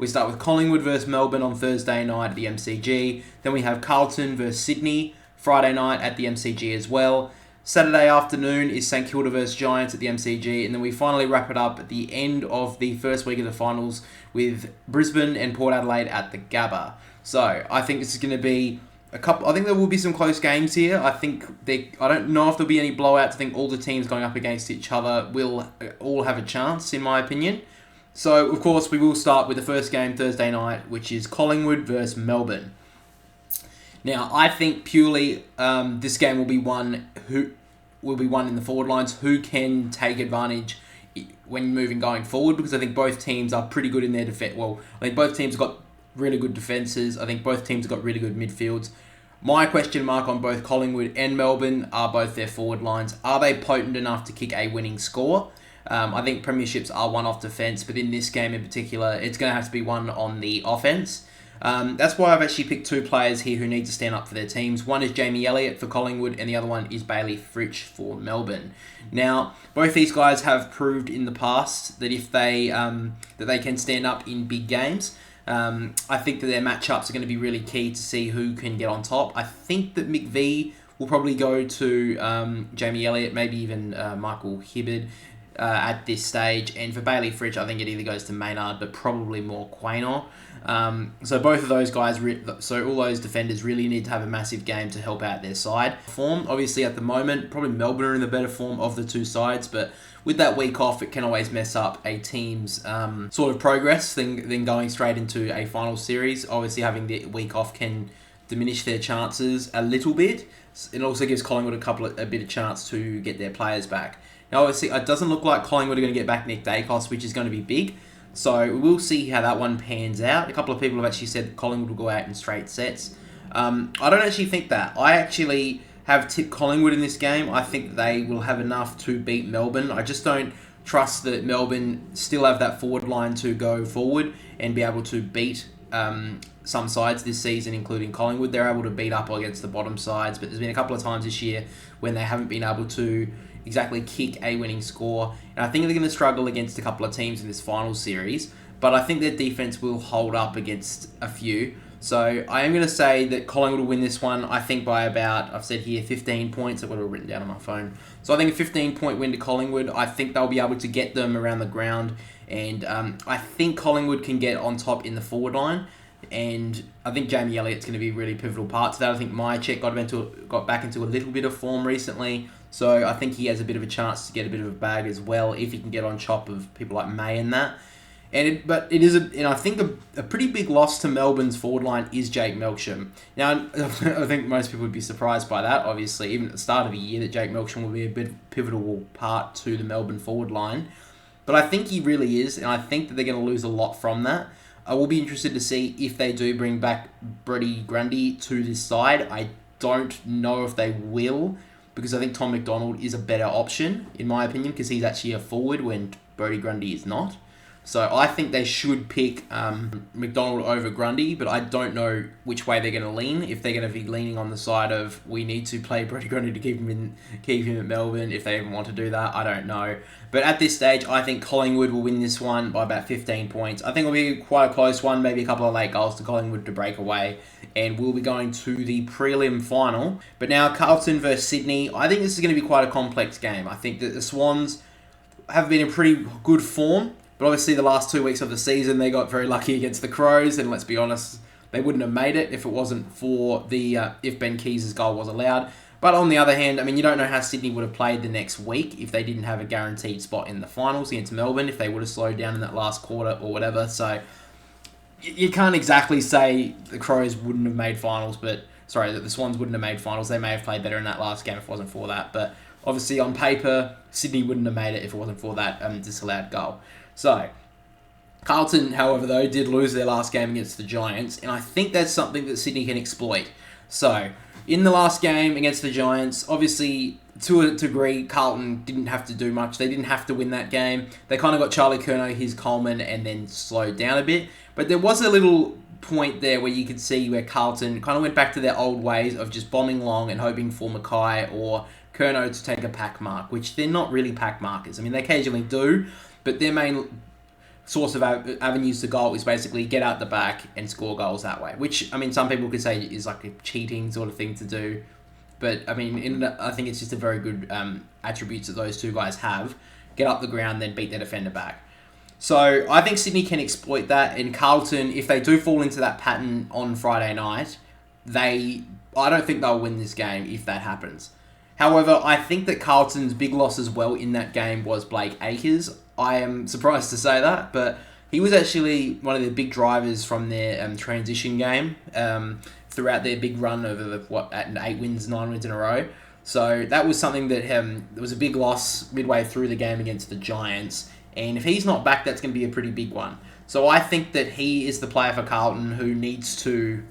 We start with Collingwood versus Melbourne on Thursday night at the MCG. Then we have Carlton versus Sydney Friday night at the MCG as well. Saturday afternoon is St Kilda versus Giants at the MCG, and then we finally wrap it up at the end of the first week of the finals with Brisbane and Port Adelaide at the Gabba. So I think this is going to be a couple. I think there will be some close games here. I don't know if there'll be any blowouts. I think all the teams going up against each other will all have a chance, in my opinion. So of course we will start with the first game Thursday night, which is Collingwood versus Melbourne. Now, I think purely this game will be won in the forward lines who can take advantage when moving going forward, because I think both teams are pretty good in their defense. Well, I think both teams have got really good defenses. I think both teams have got really good midfields. My question mark on both Collingwood and Melbourne are both their forward lines. Are they potent enough to kick a winning score? I think premierships are won off defence, but in this game in particular, it's going to have to be won on the offence. That's why I've actually picked two players here who need to stand up for their teams. One is Jamie Elliott for Collingwood, and the other one is Bailey Fritsch for Melbourne. Now, both these guys have proved in the past that if they can stand up in big games. I think that their matchups are going to be really key to see who can get on top. I think that McVee will probably go to Jamie Elliott, maybe even Michael Hibberd at this stage. And for Bailey Fritsch, I think it either goes to Maynard, but probably more Quaynor. So both of those guys, so all those defenders really need to have a massive game to help out their side. Form, obviously at the moment, probably Melbourne are in the better form of the two sides, but with that week off, it can always mess up a team's sort of progress than going straight into a final series. Obviously having the week off can diminish their chances a little bit. It also gives Collingwood a bit of chance to get their players back. Now obviously it doesn't look like Collingwood are going to get back Nick Dacos, which is going to be big. So we'll see how that one pans out. A couple of people have actually said that Collingwood will go out in straight sets. I don't actually think that. I actually have tipped Collingwood in this game. I think they will have enough to beat Melbourne. I just don't trust that Melbourne still have that forward line to go forward and be able to beat some sides this season, including Collingwood. They're able to beat up against the bottom sides, but there's been a couple of times this year when they haven't been able to exactly kick a winning score. And I think they're going to struggle against a couple of teams in this final series, but I think their defense will hold up against a few. So I am going to say that Collingwood will win this one, I think by about, I've said here, 15 points. I've got it all written down on my phone. So I think a 15-point win to Collingwood. I think they'll be able to get them around the ground. And I think Collingwood can get on top in the forward line. And I think Jamie Elliott's going to be a really pivotal part to that. I think Myercheck got back into a little bit of form recently. So I think he has a bit of a chance to get a bit of a bag as well if he can get on top of people like May and that. But I think a pretty big loss to Melbourne's forward line is Jake Melksham. Now, I think most people would be surprised by that, obviously, even at the start of the year, that Jake Melksham will be a bit pivotal part to the Melbourne forward line. But I think he really is, and I think that they're going to lose a lot from that. I will be interested to see if they do bring back Brodie Grundy to this side. I don't know if they will, because I think Tom McDonald is a better option, in my opinion, because he's actually a forward when Brodie Grundy is not. So I think they should pick McDonald over Grundy, but I don't know which way they're going to lean. If they're going to be leaning on the side of we need to play Brodie Grundy to keep him at Melbourne, if they even want to do that, I don't know. But at this stage, I think Collingwood will win this one by about 15 points. I think it'll be quite a close one, maybe a couple of late goals to Collingwood to break away, and we'll be going to the prelim final. But now Carlton versus Sydney. I think this is going to be quite a complex game. I think that the Swans have been in pretty good form. But obviously the last 2 weeks of the season, they got very lucky against the Crows, and let's be honest, they wouldn't have made it if it wasn't for if Ben Keys' goal was allowed. But on the other hand, I mean, you don't know how Sydney would have played the next week if they didn't have a guaranteed spot in the finals against Melbourne, if they would have slowed down in that last quarter or whatever. So you can't exactly say the Crows wouldn't have made finals, that the Swans wouldn't have made finals. They may have played better in that last game if it wasn't for that. But obviously on paper, Sydney wouldn't have made it if it wasn't for that disallowed goal. So, Carlton, however, though, did lose their last game against the Giants, and I think that's something that Sydney can exploit. So, in the last game against the Giants, obviously, to a degree, Carlton didn't have to do much. They didn't have to win that game. They kind of got Charlie Curnow, his Coleman, and then slowed down a bit. But there was a little point there where you could see where Carlton kind of went back to their old ways of just bombing long and hoping for Mackay or Curnow to take a pack mark, which they're not really pack markers. I mean, they occasionally do, but their main source of avenues to goal is basically get out the back and score goals that way. Which, I mean, some people could say is like a cheating sort of thing to do. But, I mean, I think it's just a very good attributes that those two guys have. Get up the ground, then beat their defender back. So I think Sydney can exploit that. And Carlton, if they do fall into that pattern on Friday night, I don't think they'll win this game if that happens. However, I think that Carlton's big loss as well in that game was Blake Acres. I am surprised to say that, but he was actually one of the big drivers from their transition game throughout their big run over 8 wins, 9 wins in a row. So that was something that there was a big loss midway through the game against the Giants. And if he's not back, that's going to be a pretty big one. So I think that he is the player for Carlton who needs to,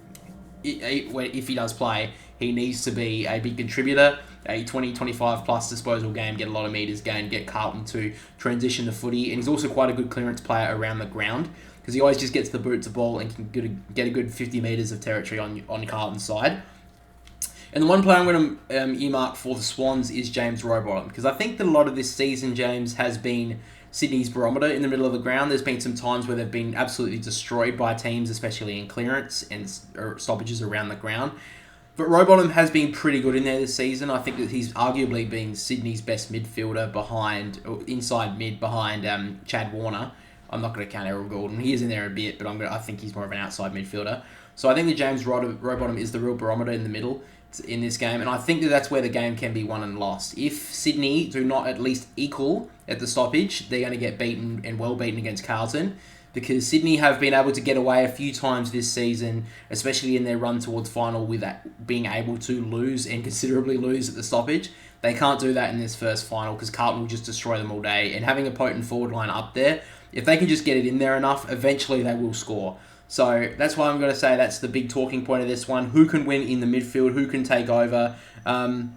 if he does play, he needs to be a big contributor, a 20-25 plus disposal game, get a lot of metres gained, get Carlton to transition the footy. And he's also quite a good clearance player around the ground because he always just gets the boot to ball and can get a good 50 metres of territory on Carlton's side. And the one player I'm going to earmark for the Swans is James Rowbottom, because I think that a lot of this season, James, has been Sydney's barometer in the middle of the ground. There's been some times where they've been absolutely destroyed by teams, especially in clearance and stoppages around the ground. But Rowbottom has been pretty good in there this season. I think that he's arguably been Sydney's best midfielder inside mid behind Chad Warner. I'm not going to count Errol Gordon. He is in there a bit, but I think he's more of an outside midfielder. So I think that James Rowbottom is the real barometer in the middle in this game, and I think that that's where the game can be won and lost. If Sydney do not at least equal at the stoppage, they're going to get beaten and well beaten against Carlton, because Sydney have been able to get away a few times this season, especially in their run towards final, with that being able to lose and considerably lose at the stoppage. They can't do that in this first final because Carlton will just destroy them all day, and having a potent forward line up there, if they can just get it in there enough, eventually they will score. So that's why I'm going to say that's the big talking point of this one. Who can win in the midfield? Who can take over? And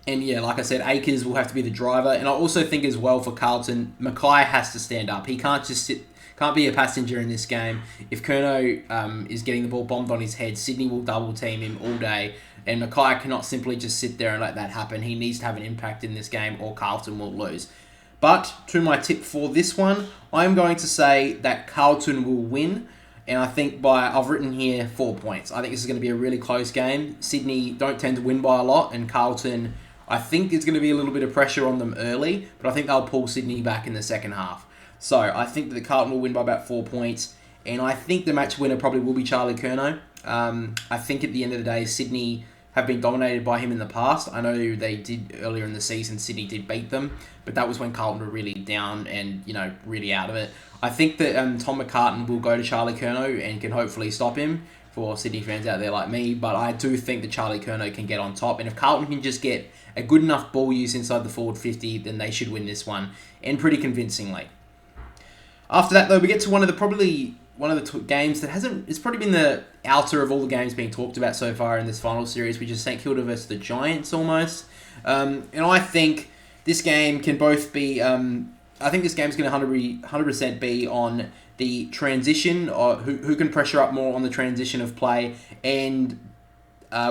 yeah, like I said, Acres will have to be the driver. And I also think as well for Carlton, Mackay has to stand up. He can't just can't be a passenger in this game. If Curnow is getting the ball bombed on his head, Sydney will double team him all day. And Mackay cannot simply just sit there and let that happen. He needs to have an impact in this game or Carlton will lose. But to my tip for this one, I'm going to say that Carlton will win. And I think I've written here 4 points. I think this is going to be a really close game. Sydney don't tend to win by a lot, and Carlton, I think there's going to be a little bit of pressure on them early, but I think they'll pull Sydney back in the second half. So I think that the Carlton will win by about 4 points, and I think the match winner probably will be Charlie Curnow. I think at the end of the day, Sydney have been dominated by him in the past. I know they did earlier in the season, Sydney did beat them, but that was when Carlton were really down and, really out of it. I think that Tom McCartan will go to Charlie Curnow and can hopefully stop him for Sydney fans out there like me, but I do think that Charlie Curnow can get on top, and if Carlton can just get a good enough ball use inside the forward 50, then they should win this one, and pretty convincingly. After that, though, we get to one of the games that it's probably been the outer of all the games being talked about so far in this final series, which is St Kilda versus the Giants almost. And I think this game can both be... I think this game's going to 100% be on the transition, or who can pressure up more on the transition of play, and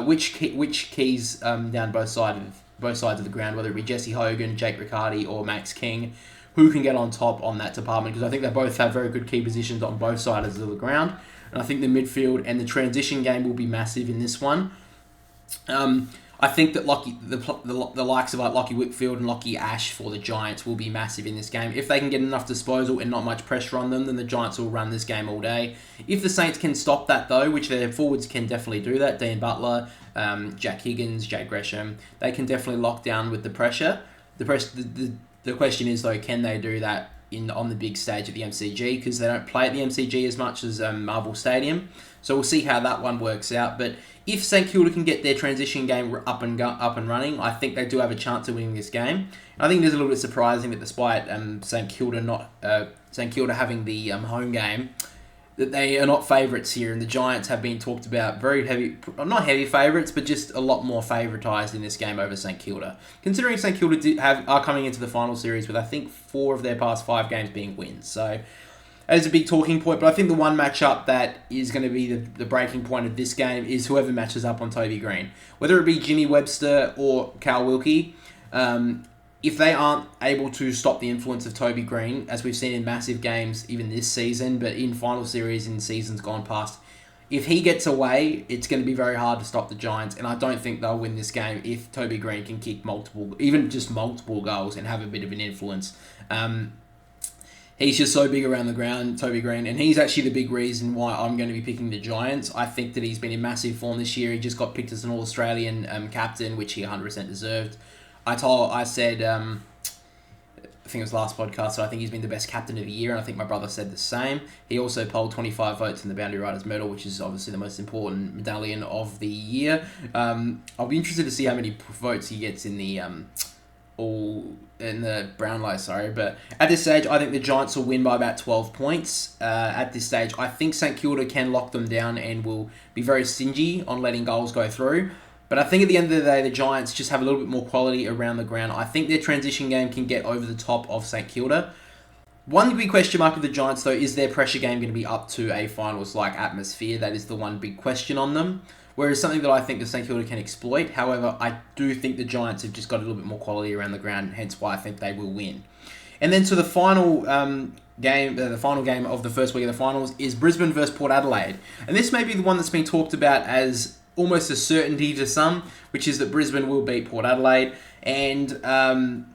which keys down both sides of the ground, whether it be Jesse Hogan, Jake Riccardi, or Max King, who can get on top on that department, because I think they both have very good key positions on both sides of the ground, and I think the midfield and the transition game will be massive in this one. I think that the likes of Lockie Whitfield and Lockie Ash for the Giants will be massive in this game. If they can get enough disposal and not much pressure on them, then the Giants will run this game all day. If the Saints can stop that, though, which their forwards can definitely do that, Dean Butler, Jack Higgins, Jake Gresham, they can definitely lock down with the pressure. The question is, though, can they do that on the big stage at the MCG? Because they don't play at the MCG as much as Marvel Stadium. So we'll see how that one works out. But if St Kilda can get their transition game up and running, I think they do have a chance of winning this game. I think it is a little bit surprising that despite St Kilda having the home game, that they are not favourites here, and the Giants have been talked about very heavy, not heavy favourites, but just a lot more favoritised in this game over St Kilda. Considering St Kilda are coming into the final series with, I think, 4 of their past 5 games being wins. So that is a big talking point, but I think the one matchup that is going to be the breaking point of this game is whoever matches up on Toby Green. Whether it be Jimmy Webster or Cal Wilkie, if they aren't able to stop the influence of Toby Green, as we've seen in massive games even this season, but in final series in seasons gone past, if he gets away, it's going to be very hard to stop the Giants, and I don't think they'll win this game if Toby Green can kick even just multiple goals and have a bit of an influence. He's just so big around the ground, Toby Green, and he's actually the big reason why I'm going to be picking the Giants. I think that he's been in massive form this year. He just got picked as an All-Australian captain, which he 100% deserved. I said, I think it was last podcast, so I think he's been the best captain of the year, and I think my brother said the same. He also polled 25 votes in the Boundary Riders Medal, which is obviously the most important medallion of the year. I'll be interested to see how many votes he gets in the Brownlow, but at this stage, I think the Giants will win by about 12 points. At this stage, I think St Kilda can lock them down and will be very stingy on letting goals go through. But I think at the end of the day, the Giants just have a little bit more quality around the ground. I think their transition game can get over the top of St Kilda. One big question mark with the Giants, though, is their pressure game going to be up to a finals-like atmosphere? That is the one big question on them. Whereas something that I think the St Kilda can exploit. However, I do think the Giants have just got a little bit more quality around the ground, hence why I think they will win. And then to the final game of the first week of the finals is Brisbane versus Port Adelaide. And this may be the one that's been talked about as almost a certainty to some, which is that Brisbane will beat Port Adelaide. And I am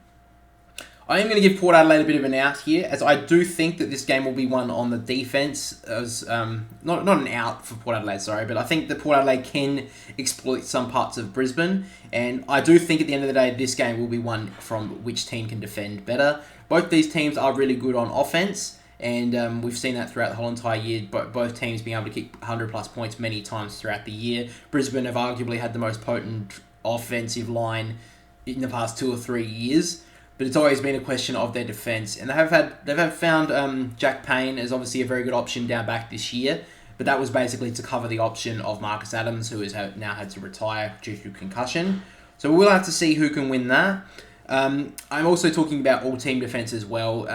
going to give Port Adelaide a bit of an out here, as I do think that this game will be won on the defence. As not an out for Port Adelaide, sorry, but I think that Port Adelaide can exploit some parts of Brisbane. And I do think at the end of the day, this game will be won from which team can defend better. Both these teams are really good on offence. And we've seen that throughout the whole entire year, both teams being able to kick 100-plus points many times throughout the year. Brisbane have arguably had the most potent offensive line in the past 2 or 3 years, but it's always been a question of their defence. And they've found Jack Payne as obviously a very good option down back this year, but that was basically to cover the option of Marcus Adams, who has now had to retire due to concussion. So we'll have to see who can win that. I'm also talking about all-team defence as well.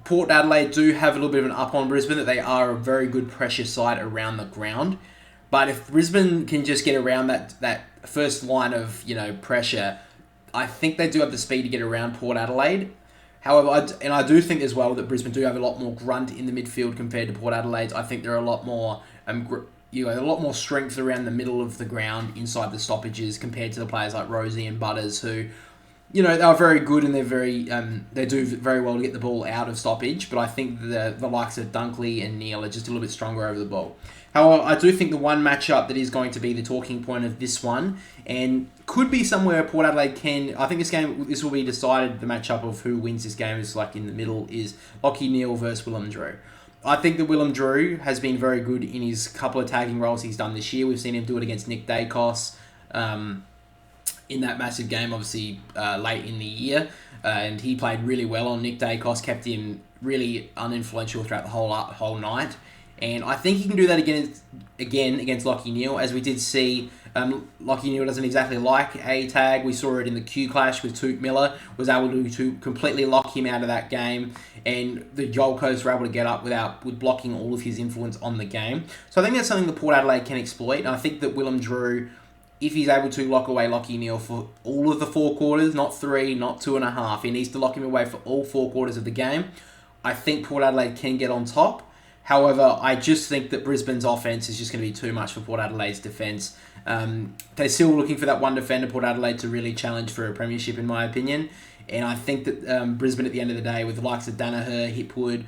Port Adelaide do have a little bit of an up on Brisbane, that they are a very good pressure side around the ground. But if Brisbane can just get around that first line of pressure, I think they do have the speed to get around Port Adelaide. However, I do think as well that Brisbane do have a lot more grunt in the midfield compared to Port Adelaide. I think there are a lot more a lot more strength around the middle of the ground inside the stoppages compared to the players like Rosie and Butters, who they are very good and they do very well to get the ball out of stoppage, but I think the likes of Dunkley and Neil are just a little bit stronger over the ball. However, I do think the one matchup that is going to be the talking point of this one, and could be somewhere Port Adelaide can, I think this will be decided, the matchup of who wins this game is like in the middle, is Lachie Neale versus Willem Drew. I think that Willem Drew has been very good in his couple of tagging roles he's done this year. We've seen him do it against Nick Dacos, in that massive game, obviously late in the year, and he played really well on Nick Dacos, kept him really uninfluential throughout the whole night, and I think he can do that again against Lachie Neale, as we did see. Lachie Neale doesn't exactly like a tag. We saw it in the Q clash with Touk Miller, was able to completely lock him out of that game, and the Gold Coast were able to get up with blocking all of his influence on the game. So I think that's something that Port Adelaide can exploit, and I think that Willem Drew, if he's able to lock away Lachie Neale for all of the 4 quarters, not 3, not 2.5, he needs to lock him away for all 4 quarters of the game, I think Port Adelaide can get on top. However, I just think that Brisbane's offense is just going to be too much for Port Adelaide's defence. They're still looking for that one defender, Port Adelaide, to really challenge for a premiership, in my opinion. And I think that Brisbane, at the end of the day, with the likes of Danaher, Hipwood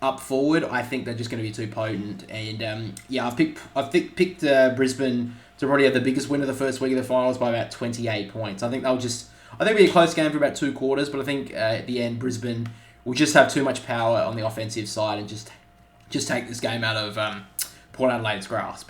up forward, I think they're just going to be too potent. And I've picked Brisbane to probably have the biggest win of the first week of the finals by about 28 points. I think it'll be a close game for about 2 quarters, but I think at the end Brisbane will just have too much power on the offensive side and just take this game out of Port Adelaide's grasp.